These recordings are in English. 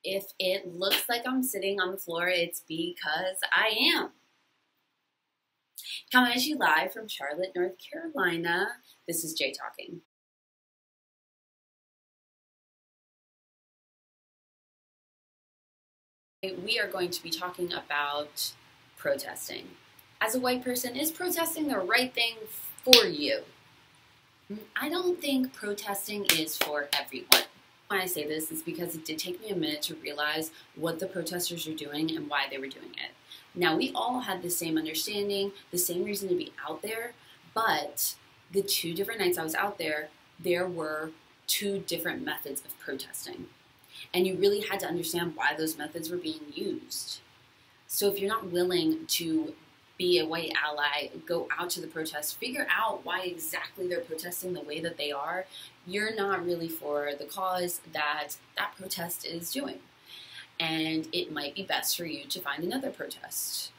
If it looks like I'm sitting on the floor, it's because I am. Coming at you live from Charlotte, North Carolina, this is Jay talking. We are going to be talking about protesting. As a white person, is protesting the right thing for you? I don't think protesting is for everyone. When I say this, is because it did take me a minute to realize what the protesters are doing and why they were doing it. Now, we all had the same understanding, the same reason to be out there, but the 2 different nights I was out there, there were 2 different methods of protesting. And you really had to understand why those methods were being used. So if you're not willing to be a white ally, go out to the protest, figure out why exactly they're protesting the way that they are, you're not really for the cause that that protest is doing. And it might be best for you to find another protest.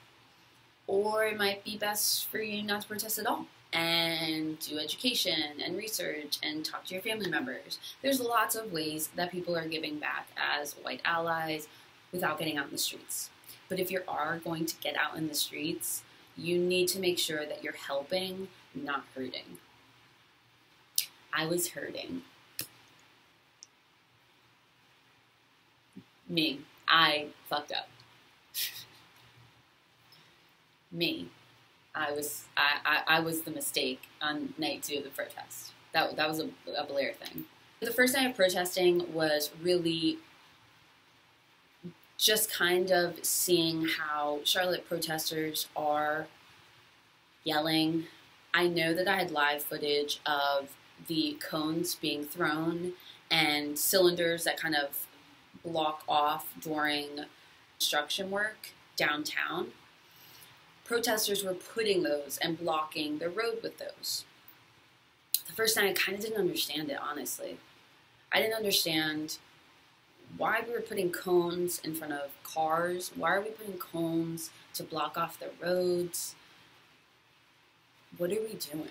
Or it might be best for you not to protest at all and do education and research and talk to your family members. There's lots of ways that people are giving back as white allies without getting out in the streets. But if you are going to get out in the streets, you need to make sure that you're helping, not hurting. I was hurting. Me. I fucked up. Me. I was the mistake on night 2 of the protest. That was a Blair thing. The first night of protesting was really just kind of seeing how Charlotte protesters are yelling. I know that I had live footage of the cones being thrown and cylinders that kind of block off during construction work downtown. Protesters were putting those and blocking the road with those. The first night I kind of didn't understand it, honestly. I didn't understand why we were putting cones in front of cars. Why are we putting cones to block off the roads? What are we doing?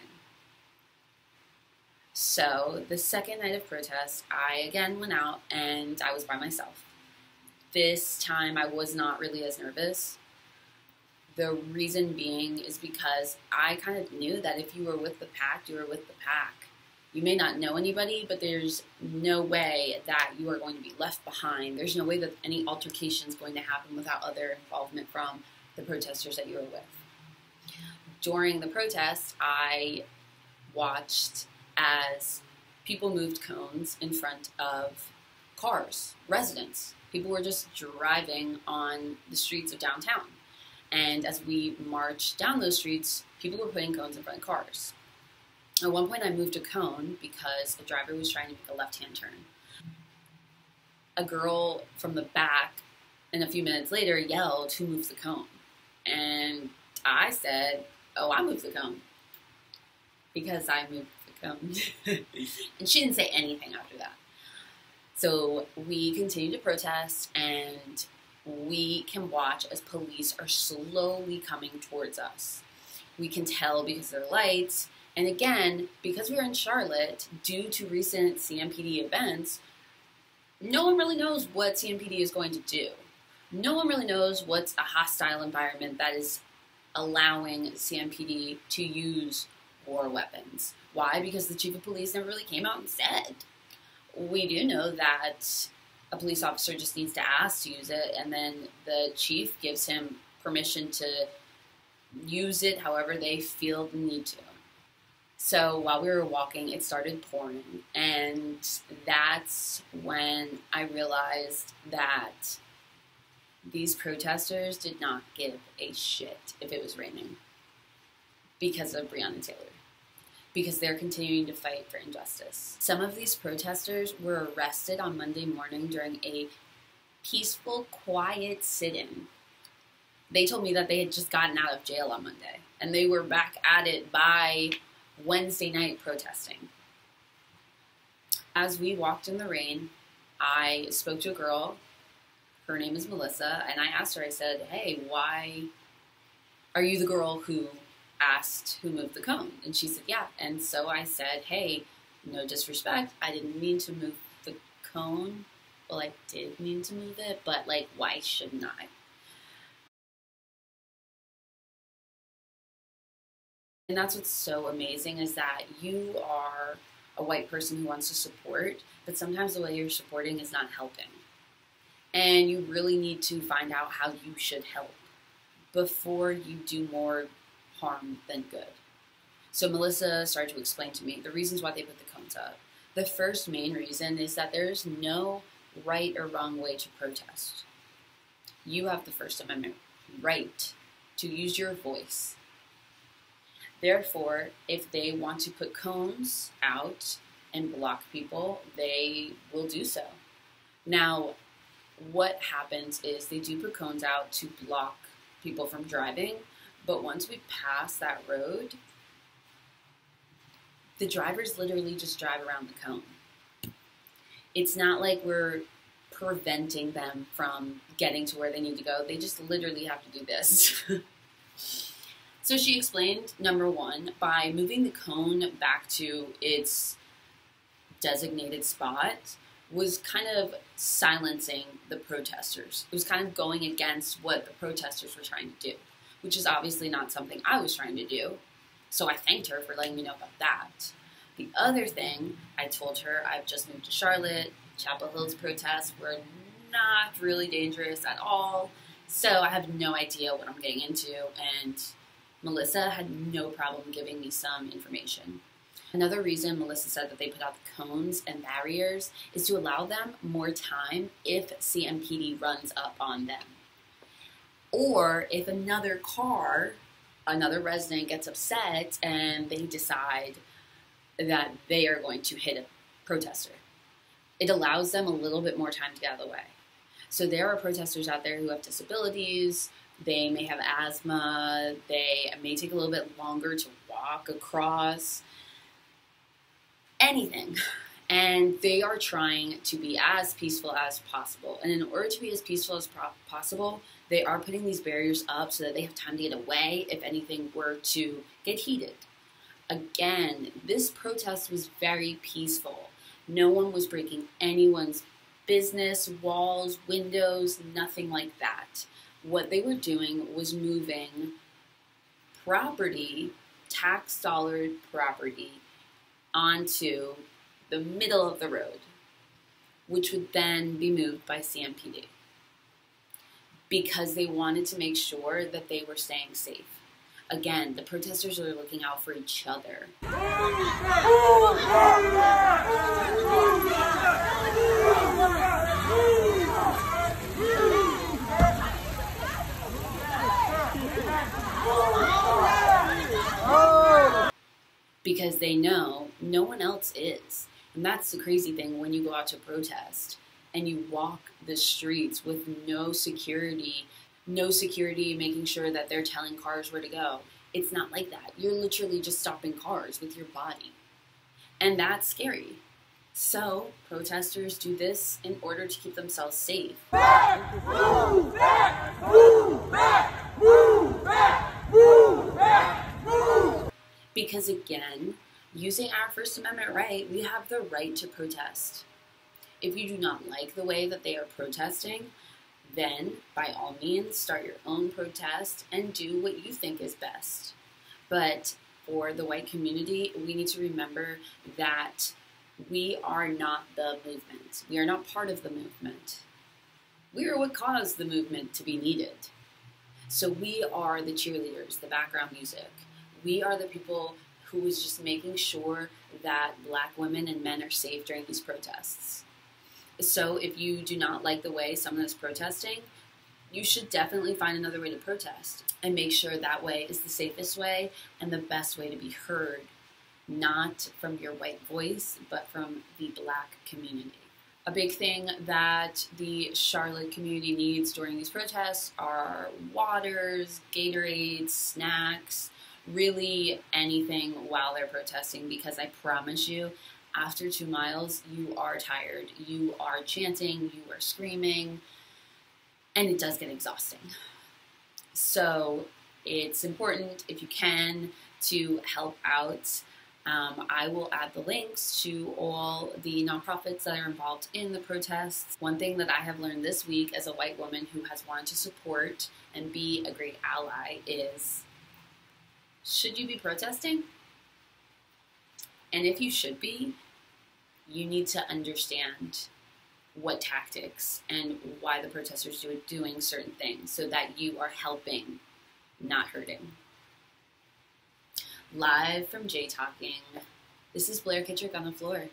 So the second night of protest, I again went out and I was by myself. This time I was not really as nervous. The reason being is because I kind of knew that if you were with the pack, you were with the pack. You may not know anybody, but there's no way that you are going to be left behind. There's no way that any altercation is going to happen without other involvement from the protesters that you were with. During the protest, I watched as people moved cones in front of cars, residents. People were just driving on the streets of downtown. And as we marched down those streets, people were putting cones in front of cars. At one point I moved a cone because a driver was trying to make a left-hand turn. A girl from the back, and a few minutes later, yelled, "Who moves the cone?" And I said, "Oh, I moved the cone." Because I moved the cone. And she didn't say anything after that. So we continued to protest, and we can watch as police are slowly coming towards us. We can tell because of their lights. And again, because we're in Charlotte, due to recent CMPD events, no one really knows what CMPD is going to do. No one really knows what's a hostile environment that is allowing CMPD to use war weapons. Why? Because the chief of police never really came out and said. We do know that a police officer just needs to ask to use it, and then the chief gives him permission to use it however they feel the need to. So while we were walking, it started pouring, and that's when I realized that these protesters did not give a shit if it was raining because of Breonna Taylor, because they're continuing to fight for injustice. Some of these protesters were arrested on Monday morning during a peaceful, quiet sit-in. They told me that they had just gotten out of jail on Monday, and they were back at it by Wednesday night protesting. As we walked in the rain, I spoke to a girl. Her name is Melissa, and I asked her, I said, "Hey, why are you the girl who asked who moved the cone?" And she said, "Yeah." And so I said, "Hey, no disrespect, I didn't mean to move the cone. well, I did mean to move it, but like, why shouldn't I? And that's what's so amazing is that you are a white person who wants to support, but sometimes the way you're supporting is not helping. And you really need to find out how you should help before you do more harm than good. So Melissa started to explain to me the reasons why they put the cones up. The first main reason is that there's no right or wrong way to protest. You have the First Amendment right to use your voice. Therefore, if they want to put cones out and block people, they will do so. Now, what happens is they do put cones out to block people from driving, but once we pass that road, the drivers literally just drive around the cone. It's not like we're preventing them from getting to where they need to go. They just literally have to do this. So she explained, number one, by moving the cone back to its designated spot was kind of silencing the protesters. It was kind of going against what the protesters were trying to do, which is obviously not something I was trying to do. So I thanked her for letting me know about that. The other thing, I told her I've just moved to Charlotte. Chapel Hill's protests were not really dangerous at all. So I have no idea what I'm getting into, and Melissa had no problem giving me some information. Another reason Melissa said that they put out the cones and barriers is to allow them more time if CMPD runs up on them. Or if another resident gets upset and they decide that they are going to hit a protester. It allows them a little bit more time to get out of the way. So there are protesters out there who have disabilities, they may have asthma, they may take a little bit longer to walk across, anything. And they are trying to be as peaceful as possible. And in order to be as peaceful as possible, they are putting these barriers up so that they have time to get away if anything were to get heated. Again, this protest was very peaceful. No one was breaking anyone's business, walls, windows, nothing like that. What they were doing was moving property, tax dollar property, onto the middle of the road, which would then be moved by CMPD because they wanted to make sure that they were staying safe. Again, the protesters are looking out for each other. Because they know no one else is. And that's the crazy thing when you go out to protest and you walk the streets with no security making sure that they're telling cars where to go. It's not like that. You're literally just stopping cars with your body. And that's scary. So protesters do this in order to keep themselves safe. Back, move back, move back, move back, move back, move. Because again, using our First Amendment right, we have the right to protest. If you do not like the way that they are protesting, then by all means start your own protest and do what you think is best. But for the white community, we need to remember that we are not the movement. We are not part of the movement. We are what caused the movement to be needed. So we are the cheerleaders, the background music. We are the people who is just making sure that Black women and men are safe during these protests. So if you do not like the way someone is protesting, you should definitely find another way to protest and make sure that way is the safest way and the best way to be heard, not from your white voice, but from the Black community. A big thing that the Charlotte community needs during these protests are waters, Gatorades, snacks, really anything while they're protesting, because I promise you, after 2 miles, you are tired. You are chanting, you are screaming, and it does get exhausting. So it's important, if you can, to help out I will add the links to all the nonprofits that are involved in the protests. One thing that I have learned this week as a white woman who has wanted to support and be a great ally is, should you be protesting? And if you should be, you need to understand what tactics and why the protesters are doing certain things so that you are helping, not hurting. Live from J Talking, this is Blair Kittrick on the floor.